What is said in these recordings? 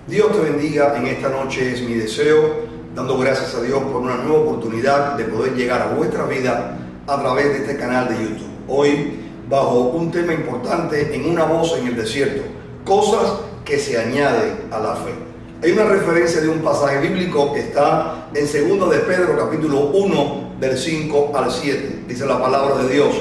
Dios te bendiga en esta noche, es mi deseo, dando gracias a Dios por una nueva oportunidad de poder llegar a vuestra vida a través de este canal de YouTube. Hoy, bajo un tema importante, en una voz en el desierto, cosas que se añaden a la fe. Hay una referencia de un pasaje bíblico que está en 2 de Pedro, capítulo 1, del 5 al 7. Dice la palabra de Dios: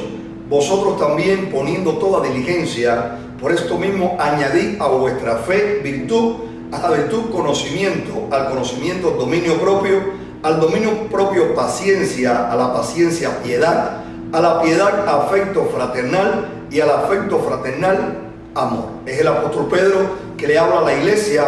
vosotros también, poniendo toda diligencia, por esto mismo añadid a vuestra fe virtud, a la virtud conocimiento, al conocimiento dominio propio, al dominio propio paciencia, a la paciencia piedad, a la piedad afecto fraternal y al afecto fraternal amor. Es el apóstol Pedro que le habla a la iglesia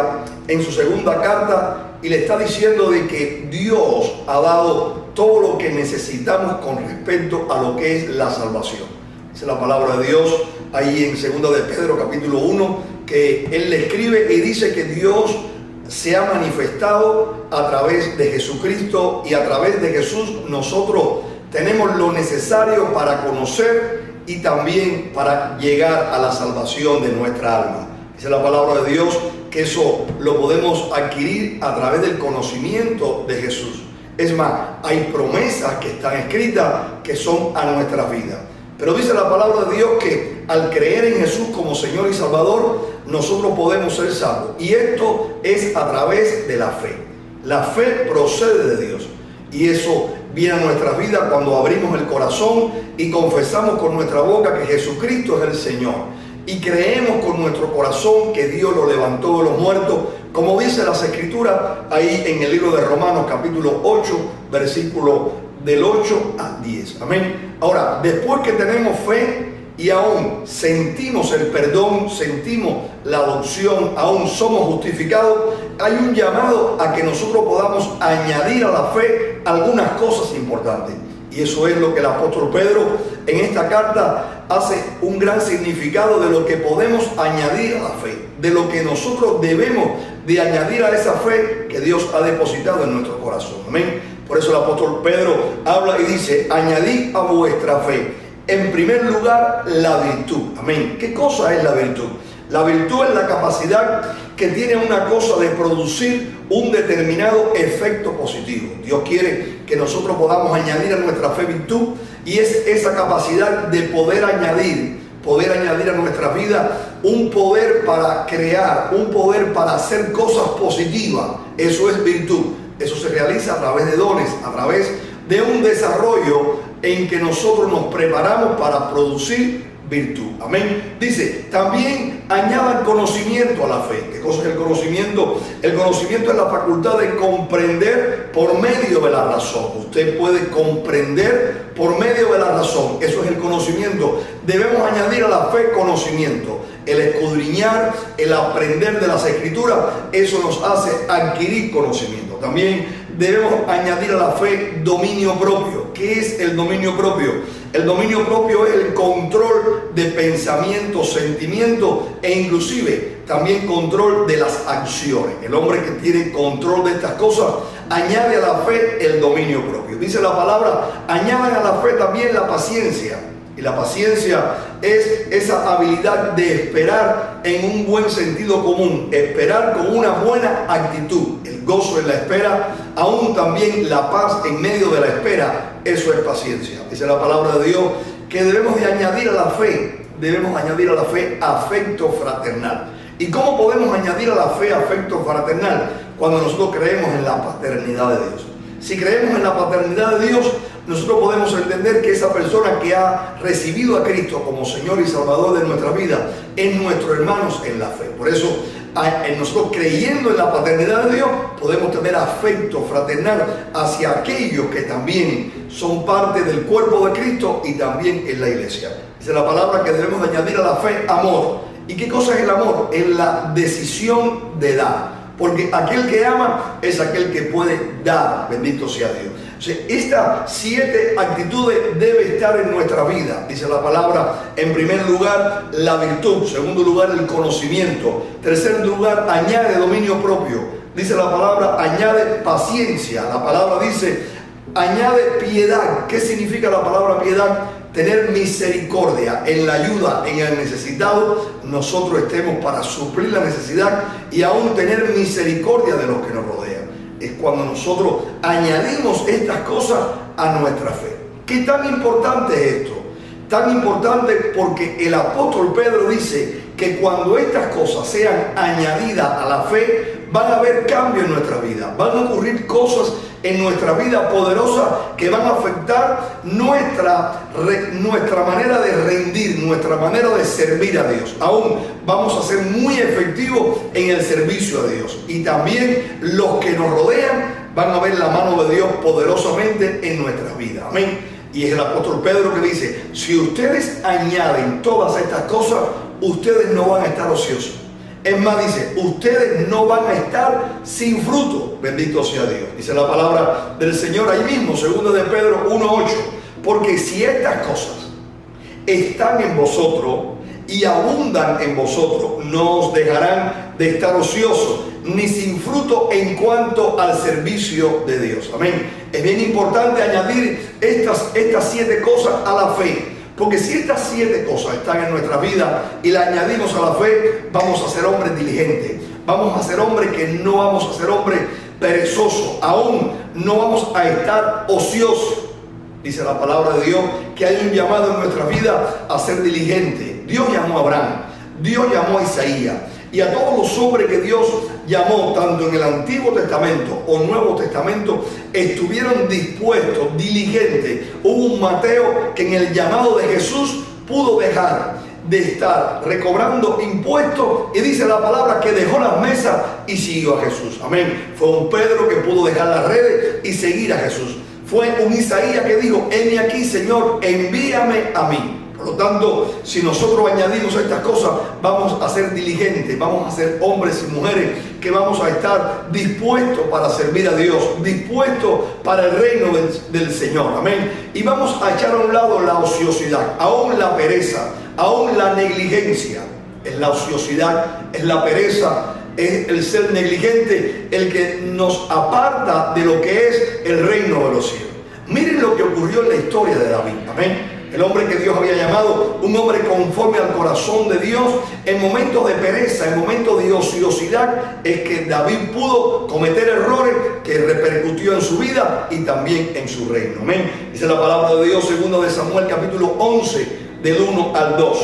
en su segunda carta y le está diciendo de que Dios ha dado todo lo que necesitamos con respecto a lo que es la salvación. Dice la palabra de Dios ahí en 2 de Pedro capítulo 1 que él le escribe y dice que Dios se ha manifestado a través de Jesucristo, y a través de Jesús nosotros tenemos lo necesario para conocer y también para llegar a la salvación de nuestra alma. Dice la palabra de Dios que eso lo podemos adquirir a través del conocimiento de Jesús. Es más, hay promesas que están escritas que son a nuestra vida. Pero dice la palabra de Dios que al creer en Jesús como Señor y Salvador, nosotros podemos ser salvos. Y esto es a través de la fe. La fe procede de Dios. Y eso viene a nuestras vidas cuando abrimos el corazón y confesamos con nuestra boca que Jesucristo es el Señor. Y creemos con nuestro corazón que Dios lo levantó de los muertos, como dice las Escrituras ahí en el libro de Romanos capítulo 8, versículo del 8 al 10. Amén. Ahora, después que tenemos fe y aún sentimos el perdón, sentimos la adopción, aún somos justificados, hay un llamado a que nosotros podamos añadir a la fe algunas cosas importantes. Y eso es lo que el apóstol Pedro en esta carta hace un gran significado de lo que podemos añadir a la fe, de lo que nosotros debemos de añadir a esa fe que Dios ha depositado en nuestro corazón. Amén. Por eso el apóstol Pedro habla y dice: añadid a vuestra fe, en primer lugar, la virtud. Amén. ¿Qué cosa es la virtud? La virtud es la capacidad que tiene una cosa de producir un determinado efecto positivo. Dios quiere que nosotros podamos añadir a nuestra fe virtud, y es esa capacidad de poder añadir a nuestra vida un poder para crear, un poder para hacer cosas positivas. Eso es virtud. Eso se realiza a través de dones, a través de un desarrollo en que nosotros nos preparamos para producir virtud. Amén. Dice, también añadan conocimiento a la fe. ¿Qué cosa es el conocimiento? El conocimiento es la facultad de comprender por medio de la razón. Usted puede comprender por medio de la razón. Eso es el conocimiento. Debemos añadir a la fe conocimiento. El escudriñar, el aprender de las Escrituras, eso nos hace adquirir conocimiento. También debemos añadir a la fe dominio propio. ¿Qué es el dominio propio? El dominio propio es el control de pensamientos, sentimientos e inclusive también control de las acciones. El hombre que tiene control de estas cosas añade a la fe el dominio propio. Dice la palabra, añadan a la fe también la paciencia. Y la paciencia es esa habilidad de esperar en un buen sentido común, esperar con una buena actitud, el gozo en la espera, aún también la paz en medio de la espera. Eso es paciencia. Dice la palabra de Dios que debemos de añadir a la fe afecto fraternal. ¿Y cómo podemos añadir a la fe afecto fraternal? Cuando nosotros creemos en la paternidad de Dios. Si creemos en la paternidad de Dios, nosotros podemos entender que esa persona que ha recibido a Cristo como Señor y Salvador de nuestra vida es nuestro hermano en la fe. Por eso, nosotros creyendo en la paternidad de Dios, podemos tener afecto fraternal hacia aquellos que también son parte del cuerpo de Cristo y también en la iglesia. Dice la palabra que debemos añadir a la fe amor. ¿Y qué cosa es el amor? Es la decisión de dar. Porque aquel que ama es aquel que puede dar. Bendito sea Dios. O sea, estas 7 actitudes deben estar en nuestra vida. Dice la palabra, en primer lugar, la virtud. En segundo lugar, el conocimiento. En tercer lugar, añade dominio propio. Dice la palabra, añade paciencia. La palabra dice, añade piedad. ¿Qué significa la palabra piedad? tener misericordia en la ayuda, en el necesitado, nosotros estemos para suplir la necesidad y aún tener misericordia de los que nos rodean. Es cuando nosotros añadimos estas cosas a nuestra fe. ¿Qué tan importante es esto? Tan importante porque el apóstol Pedro dice que cuando estas cosas sean añadidas a la fe, van a haber cambios en nuestra vida, van a ocurrir cosas en nuestra vida poderosas que van a afectar nuestra manera de rendir, nuestra manera de servir a Dios. Aún vamos a ser muy efectivos en el servicio a Dios. Y también los que nos rodean van a ver la mano de Dios poderosamente en nuestras vidas. Amén. Y es el apóstol Pedro que dice, si ustedes añaden todas estas cosas, ustedes no van a estar ociosos. Es más, dice, ustedes no van a estar sin fruto. Bendito sea Dios. Dice la palabra del Señor ahí mismo, 2 de Pedro 1:8. Porque si estas cosas están en vosotros y abundan en vosotros, no os dejarán de estar ociosos ni sin fruto en cuanto al servicio de Dios. Amén. Es bien importante añadir estas 7 cosas a la fe. Porque si estas 7 cosas están en nuestra vida y las añadimos a la fe, vamos a ser hombres diligentes. Vamos a ser hombres que no vamos a ser hombres perezosos. Aún no vamos a estar ociosos. Dice la palabra de Dios que hay un llamado en nuestra vida a ser diligente. Dios llamó a Abraham, Dios llamó a Isaías y a todos los hombres que Dios llamó, tanto en el Antiguo Testamento o Nuevo Testamento, estuvieron dispuestos, diligentes. Hubo un Mateo que en el llamado de Jesús pudo dejar de estar recobrando impuestos y dice la palabra que dejó las mesas y siguió a Jesús. Amén. Fue un Pedro que pudo dejar las redes y seguir a Jesús. Fue un Isaías que dijo, heme aquí, Señor, envíame a mí. Por lo tanto, si nosotros añadimos estas cosas, vamos a ser diligentes, vamos a ser hombres y mujeres que vamos a estar dispuestos para servir a Dios, dispuestos para el reino del Señor. Amén. Y vamos a echar a un lado la ociosidad, aún la pereza, aún la negligencia. Es la ociosidad, es la pereza, es el ser negligente el que nos aparta de lo que es el reino de los cielos. Miren lo que ocurrió en la historia de David. Amén. El hombre que Dios había llamado, un hombre conforme al corazón de Dios, en momentos de pereza, en momentos de ociosidad, es que David pudo cometer errores que repercutió en su vida y también en su reino. Amén. Dice la palabra de Dios, 2 de Samuel, capítulo 11, del 1 al 2.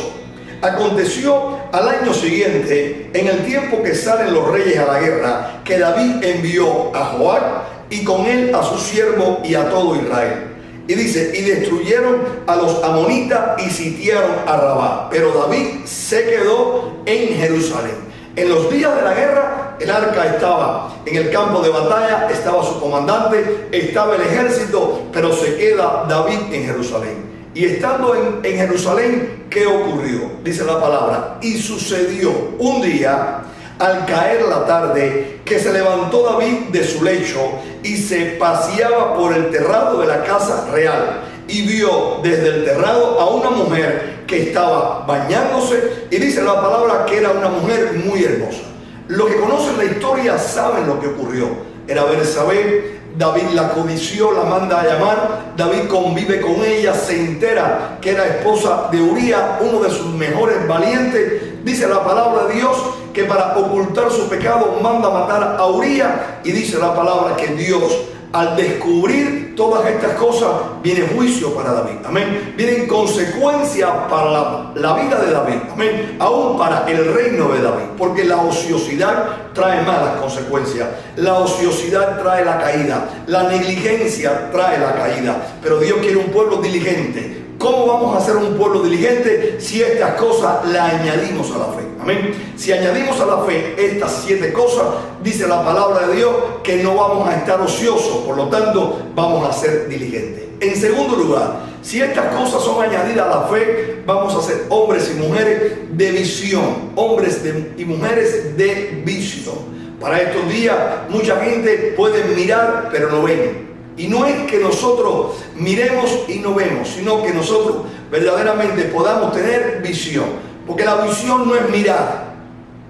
Aconteció al año siguiente, en el tiempo que salen los reyes a la guerra, que David envió a Joab y con él a su siervo y a todo Israel. Y dice, y destruyeron a los amonitas y sitiaron a Rabá. Pero David se quedó en Jerusalén. En los días de la guerra, el arca estaba en el campo de batalla, estaba su comandante, estaba el ejército, pero se queda David en Jerusalén. Y estando en Jerusalén, ¿qué ocurrió? Dice la palabra, y sucedió un día, al caer la tarde, que se levantó David de su lecho y se paseaba por el terrado de la casa real y vio desde el terrado a una mujer que estaba bañándose, y dice la palabra que era una mujer muy hermosa. Los que conocen la historia saben lo que ocurrió. Era Betsabé. David la codició, la manda a llamar, David convive con ella, se entera que era esposa de Urías, uno de sus mejores valientes. Dice la palabra de Dios que para ocultar su pecado manda matar a Urías, y dice la palabra que Dios, al descubrir todas estas cosas, viene juicio para David. Amén. Vienen consecuencias para la vida de David. Amén. Aún para el reino de David. Porque la ociosidad trae malas consecuencias. La ociosidad trae la caída. La negligencia trae la caída. Pero Dios quiere un pueblo diligente. ¿Cómo vamos a ser un pueblo diligente si estas cosas las añadimos a la fe? Amén. Si añadimos a la fe estas 7 cosas, dice la palabra de Dios que no vamos a estar ociosos, por lo tanto vamos a ser diligentes. En segundo lugar, si estas cosas son añadidas a la fe, vamos a ser hombres y mujeres de visión, hombres y mujeres de visión. Para estos días mucha gente puede mirar pero no ven. Y no es que nosotros miremos y no vemos, sino que nosotros verdaderamente podamos tener visión. Porque la visión no es mirar.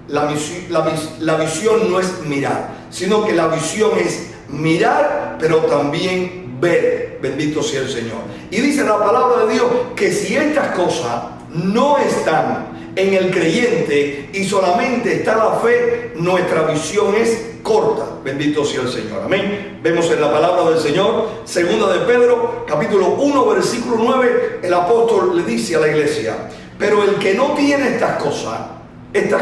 La visión no es mirar, sino que la visión es mirar, pero también ver. Bendito sea el Señor. Y dice la palabra de Dios que si estas cosas no están en el creyente y solamente está la fe, nuestra visión es corta. Bendito sea el Señor. Amén. Vemos en la palabra del Señor, segunda de Pedro, capítulo 1, versículo 9, el apóstol le dice a la iglesia: pero el que no tiene estas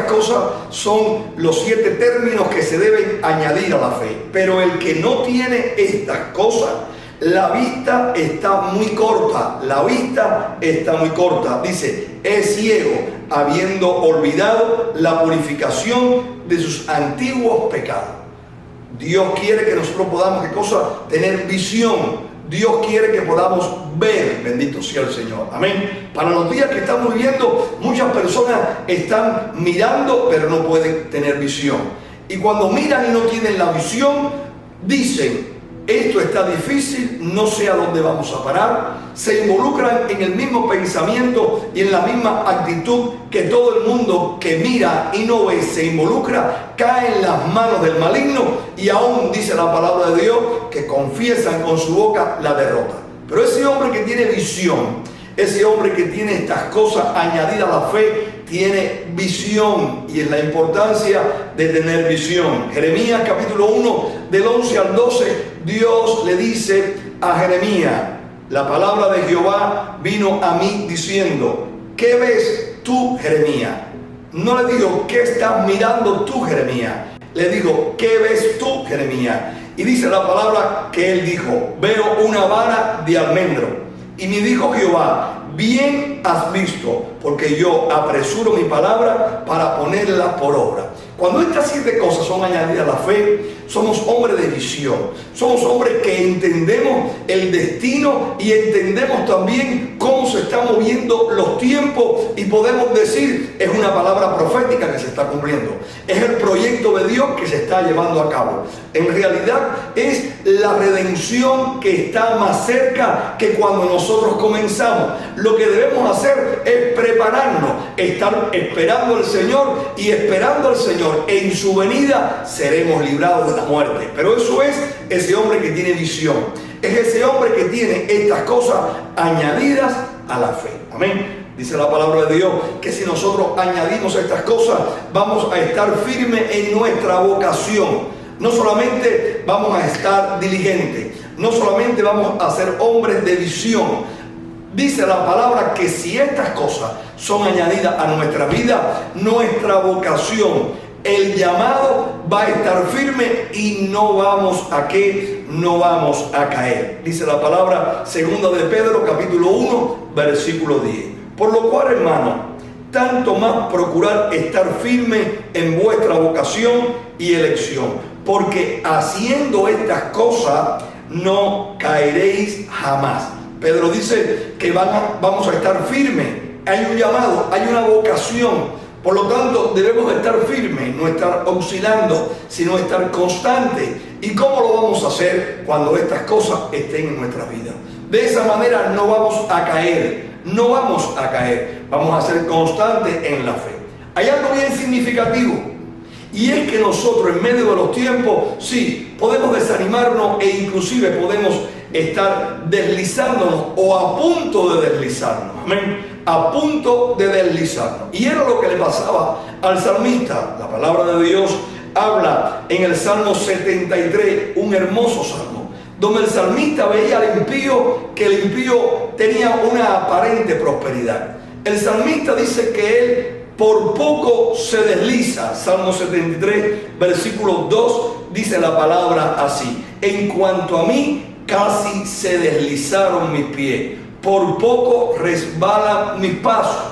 cosas son los 7 términos que se deben añadir a la fe. Pero el que no tiene estas cosas, la vista está muy corta. La vista está muy corta. Dice, es ciego, habiendo olvidado la purificación de sus antiguos pecados. Dios quiere que nosotros podamos, ¿qué cosa? Tener visión. Dios quiere que podamos ver. Bendito sea el Señor. Amén. Para los días que estamos viviendo, muchas personas están mirando, pero no pueden tener visión. Y cuando miran y no tienen la visión, dicen, esto está difícil, no sé a dónde vamos a parar. Se involucran en el mismo pensamiento y en la misma actitud que todo el mundo que mira y no ve, se involucra, cae en las manos del maligno, y aún dice la palabra de Dios que confiesan con su boca la derrota. Pero ese hombre que tiene visión, ese hombre que tiene estas cosas añadidas a la fe, tiene visión, y es la importancia de tener visión. Jeremías capítulo 1 del 11 al 12, Dios le dice a Jeremías, la palabra de Jehová vino a mí diciendo, ¿qué ves tú, Jeremías? No le digo, ¿qué estás mirando tú, Jeremías? Le digo, ¿qué ves tú, Jeremías? Y dice la palabra que él dijo, veo una vara de almendro. Y me dijo Jehová, bien has visto, porque yo apresuro mi palabra para ponerla por obra. Cuando estas 7 cosas son añadidas a la fe, somos hombres de visión. Somos hombres que entendemos el destino y entendemos también cómo se están moviendo los tiempos, y podemos decir, es una palabra profética que se está cumpliendo. Es el proyecto de Dios que se está llevando a cabo. En realidad es la redención que está más cerca que cuando nosotros comenzamos. Lo que debemos hacer es prepararnos, estar esperando al Señor, y esperando al Señor en su venida seremos librados de la muerte. Pero eso es ese hombre que tiene visión, es ese hombre que tiene estas cosas añadidas a la fe. Amén. Dice la palabra de Dios que si nosotros añadimos estas cosas, vamos a estar firmes en nuestra vocación. No solamente vamos a estar diligentes, no solamente vamos a ser hombres de visión. Dice la palabra que si estas cosas son añadidas a nuestra vida, nuestra vocación, el llamado va a estar firme, y no vamos a no vamos a caer. Dice la palabra segunda de Pedro capítulo 1 versículo 10. Por lo cual, hermano, tanto más procurar estar firme en vuestra vocación y elección, porque haciendo estas cosas no caeréis jamás. Pedro dice que vamos a estar firmes. Hay un llamado, hay una vocación. Por lo tanto, debemos estar firmes, no estar oscilando, sino estar constantes. ¿Y cómo lo vamos a hacer? Cuando estas cosas estén en nuestra vida. De esa manera no vamos a caer, no vamos a caer. Vamos a ser constantes en la fe. Hay algo bien significativo, y es que nosotros en medio de los tiempos, sí, podemos desanimarnos, e inclusive podemos estar deslizándonos o a punto de deslizarnos. Amén. A punto de deslizarnos. Y era lo que le pasaba al salmista. La palabra de Dios habla en el Salmo 73, un hermoso salmo, donde el salmista veía al impío, que el impío tenía una aparente prosperidad. El salmista dice que él por poco se desliza. Salmo 73, versículo 2, dice la palabra así: en cuanto a mí, casi se deslizaron mis pies, por poco resbalan mis pasos.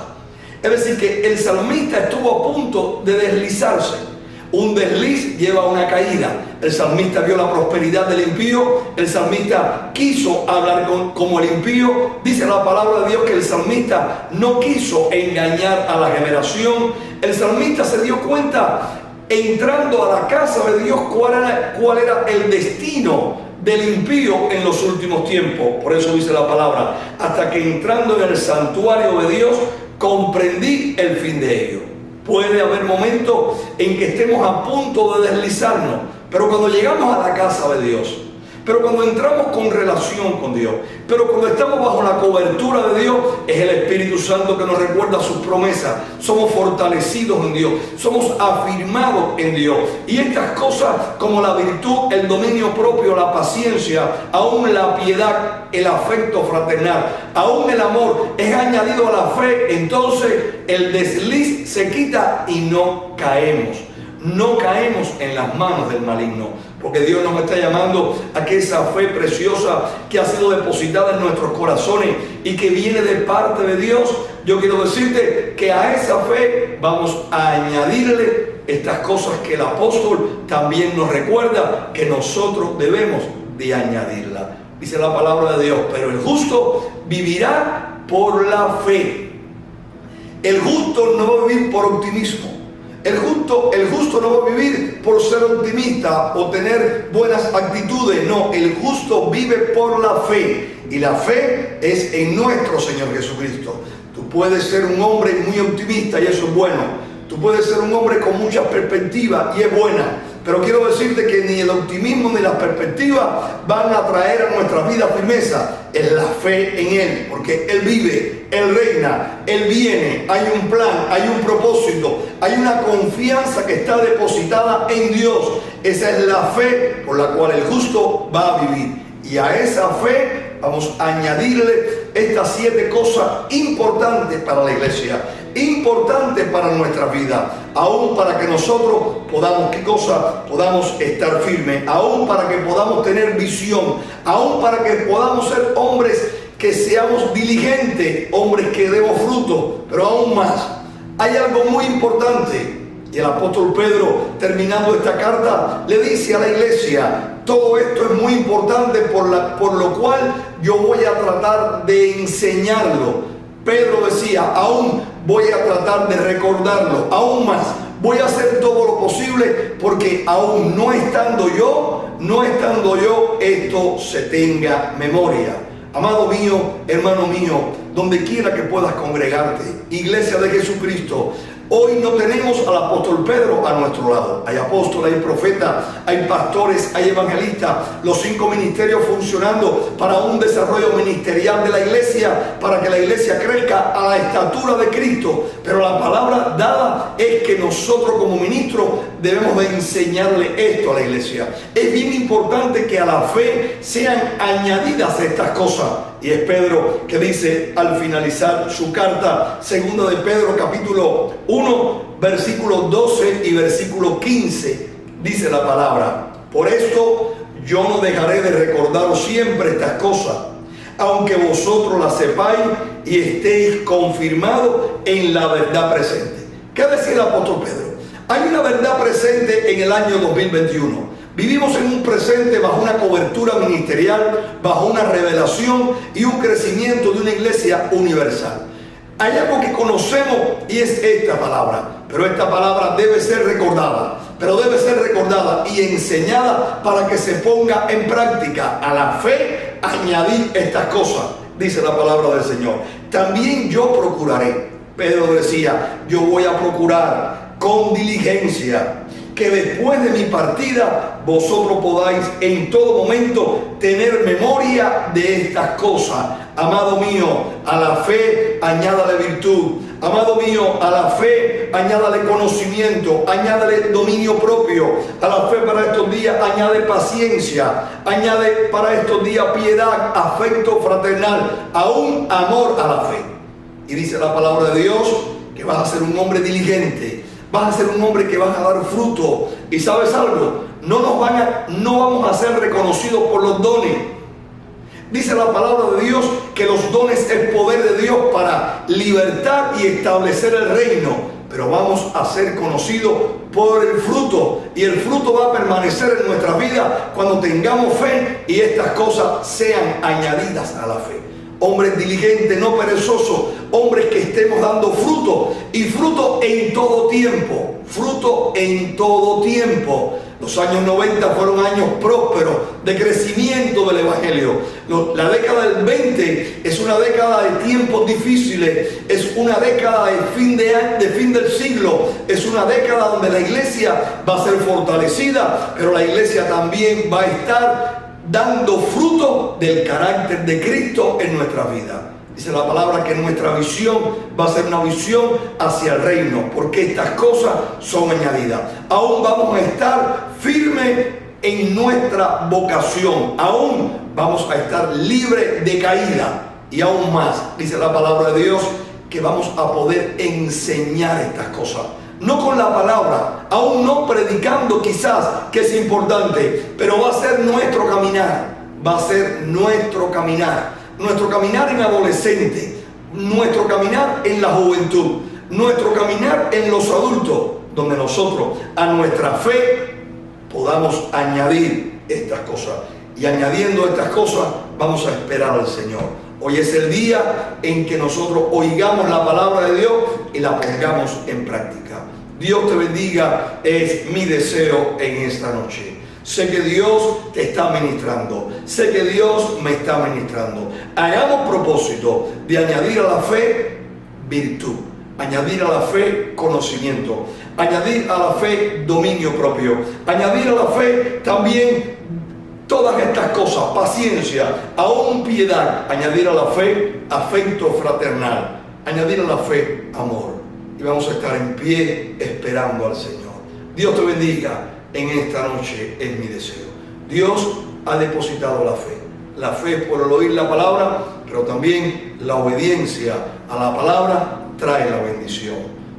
Es decir, que el salmista estuvo a punto de deslizarse. Un desliz lleva a una caída. El salmista vio la prosperidad del impío. El salmista quiso hablar como el impío. Dice la palabra de Dios que el salmista no quiso engañar a la generación. El salmista se dio cuenta, entrando a la casa de Dios, cuál era el destino del impío en los últimos tiempos. Por eso dice la palabra: hasta que entrando en el santuario de Dios comprendí el fin de ello. Puede haber momentos en que estemos a punto de deslizarnos, pero cuando llegamos a la casa de Dios, Pero cuando entramos con relación con Dios, pero cuando estamos bajo la cobertura de Dios, es el Espíritu Santo que nos recuerda sus promesas. Somos fortalecidos en Dios, somos afirmados en Dios. Y estas cosas como la virtud, el dominio propio, la paciencia, aún la piedad, el afecto fraternal, aún el amor es añadido a la fe. Entonces el desliz se quita y no caemos. No caemos en las manos del maligno, porque Dios nos está llamando a que esa fe preciosa que ha sido depositada en nuestros corazones y que viene de parte de Dios, yo quiero decirte que a esa fe vamos a añadirle estas cosas que el apóstol también nos recuerda que nosotros debemos de añadirla. Dice la palabra de Dios, pero el justo vivirá por la fe. El justo no va a vivir por optimismo. El justo no va a vivir por ser optimista o tener buenas actitudes. No, el justo vive por la fe. Y la fe es en nuestro Señor Jesucristo. Tú puedes ser un hombre muy optimista y eso es bueno. Tú puedes ser un hombre con mucha perspectiva y es buena. Pero quiero decirte que ni el optimismo ni la perspectiva van a traer a nuestra vida firmeza. Es la fe en Él, porque Él vive, Él reina, Él viene, hay un plan, hay un propósito, hay una confianza que está depositada en Dios. Esa es la fe por la cual el justo va a vivir. Y a esa fe vamos a añadirle estas 7 cosas importantes para la iglesia, importantes para nuestra vida, aún para que nosotros podamos, ¿qué cosa? Podamos estar firmes, aún para que podamos tener visión, aún para que podamos ser hombres que seamos diligentes, hombres que demos fruto, pero aún más. Hay algo muy importante. Y el apóstol Pedro, terminando esta carta, le dice a la iglesia, todo esto es muy importante por lo cual yo voy a tratar de enseñarlo. Pedro decía, aún voy a tratar de recordarlo, aún más. Voy a hacer todo lo posible porque aún no estando yo, esto se tenga memoria. Amado mío, hermano mío, donde quiera que puedas congregarte, iglesia de Jesucristo, hoy no tenemos al apóstol Pedro a nuestro lado. Hay apóstoles, hay profetas, hay pastores, hay evangelistas, los 5 ministerios funcionando para un desarrollo ministerial de la iglesia, para que la iglesia crezca a la estatura de Cristo. Pero la palabra dada es que nosotros como ministros debemos de enseñarle esto a la iglesia. Es bien importante que a la fe sean añadidas estas cosas. Y es Pedro que dice al finalizar su carta, segunda de Pedro capítulo 1, versículos 12 y versículo 15, dice la palabra: por esto yo no dejaré de recordaros siempre estas cosas, aunque vosotros las sepáis y estéis confirmados en la verdad presente. ¿Qué decía el apóstol Pedro? Hay una verdad presente en el año 2021. Vivimos en un presente bajo una cobertura ministerial, bajo una revelación y un crecimiento de una iglesia universal. Hay algo que conocemos y es esta palabra, pero esta palabra debe ser recordada, y enseñada para que se ponga en práctica. A la fe añadir estas cosas, dice la palabra del Señor. También yo procuraré, Pedro decía, yo voy a procurar con diligencia que después de mi partida vosotros podáis en todo momento tener memoria de estas cosas. Amado mío, a la fe añádale virtud. Amado mío, a la fe añádale conocimiento, añádale dominio propio. A la fe para estos días añade paciencia, añade para estos días piedad, afecto fraternal, aún amor a la fe. Y dice la palabra de Dios que vas a ser un hombre diligente. Vas a ser un hombre que vas a dar fruto. Y ¿sabes algo? No vamos a ser reconocidos por los dones. Dice la palabra de Dios que los dones es poder de Dios para libertar y establecer el reino. Pero vamos a ser conocidos por el fruto. Y el fruto va a permanecer en nuestra vida cuando tengamos fe y estas cosas sean añadidas a la fe. Hombres diligentes, no perezosos, hombres que estemos dando fruto, y fruto en todo tiempo, fruto en todo tiempo. Los años 90 fueron años prósperos de crecimiento del Evangelio. La década del 20 es una década de tiempos difíciles, es una década de fin del siglo, es una década donde la iglesia va a ser fortalecida, pero la iglesia también va a estar dando fruto del carácter de Cristo en nuestra vida. Dice la palabra que nuestra visión va a ser una visión hacia el reino, porque estas cosas son añadidas. Aún vamos a estar firmes en nuestra vocación, aún vamos a estar libres de caída, y aún más, dice la palabra de Dios, que vamos a poder enseñar estas cosas. No con la palabra, aún no predicando quizás, que es importante, pero va a ser nuestro caminar, va a ser nuestro caminar en adolescente, nuestro caminar en la juventud, nuestro caminar en los adultos, donde nosotros a nuestra fe podamos añadir estas cosas, y añadiendo estas cosas vamos a esperar al Señor. Hoy es el día en que nosotros oigamos la palabra de Dios y la pongamos en práctica. Dios te bendiga, es mi deseo en esta noche. Sé que Dios te está ministrando, sé que Dios me está ministrando. Hagamos propósito de añadir a la fe virtud, añadir a la fe conocimiento, añadir a la fe dominio propio, añadir a la fe también todas estas cosas, paciencia, aún piedad, añadir a la fe afecto fraternal, añadir a la fe amor. Y vamos a estar en pie esperando al Señor. Dios te bendiga, en esta noche es mi deseo. Dios ha depositado la fe por el oír la palabra, pero también la obediencia a la palabra trae la bendición.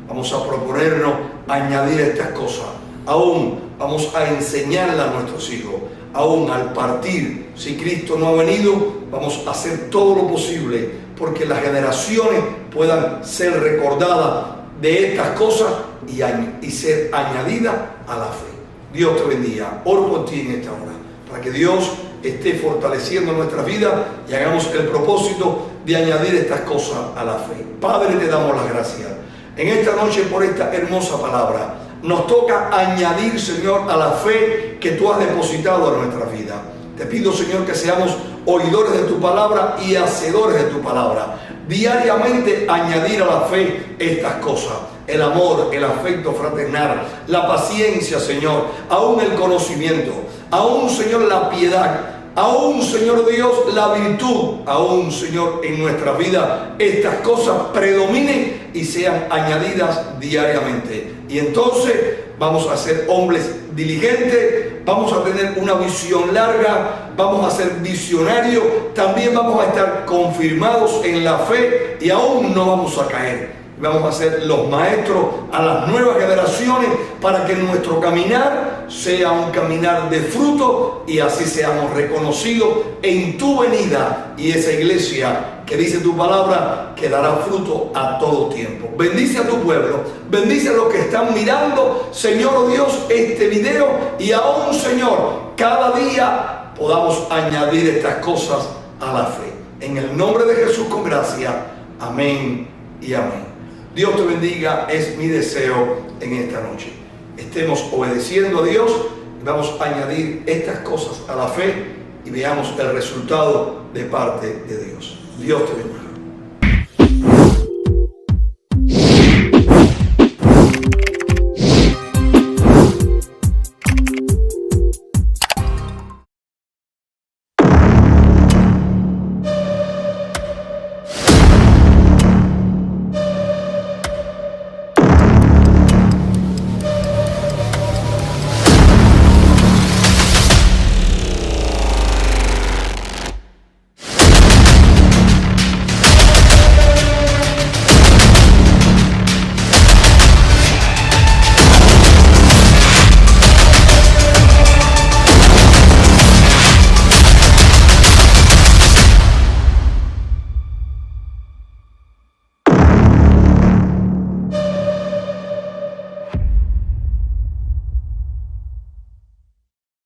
Vamos a proponernos añadir estas cosas, aún vamos a enseñarla a nuestros hijos. Aún al partir, si Cristo no ha venido, vamos a hacer todo lo posible porque las generaciones puedan ser recordadas de estas cosas y ser añadidas a la fe. Dios te bendiga. Oro por ti en esta hora, para que Dios esté fortaleciendo nuestra vida y hagamos el propósito de añadir estas cosas a la fe. Padre, te damos las gracias en esta noche por esta hermosa palabra. Nos toca añadir, Señor, a la fe que tú has depositado a nuestra vida. Te pido, Señor, que seamos oidores de tu palabra y hacedores de tu palabra. Diariamente añadir a la fe estas cosas: el amor, el afecto fraternal, la paciencia, Señor, aún el conocimiento, aún, Señor, la piedad, aún, Señor Dios, la virtud, aún, Señor, en nuestra vida estas cosas predominen y sean añadidas diariamente. Y entonces vamos a ser hombres diligentes, vamos a tener una visión larga, vamos a ser visionarios, también vamos a estar confirmados en la fe y aún no vamos a caer. Vamos a ser los maestros a las nuevas generaciones para que nuestro caminar sea un caminar de fruto y así seamos reconocidos en tu venida y esa iglesia que dice tu palabra que dará fruto a todo tiempo. Bendice a tu pueblo, bendice a los que están mirando, Señor Dios, este video y aún, Señor, cada día podamos añadir estas cosas a la fe. En el nombre de Jesús con gracia. Amén y amén. Dios te bendiga, es mi deseo en esta noche. Estemos obedeciendo a Dios y vamos a añadir estas cosas a la fe y veamos el resultado de parte de Dios. Dios te bendiga.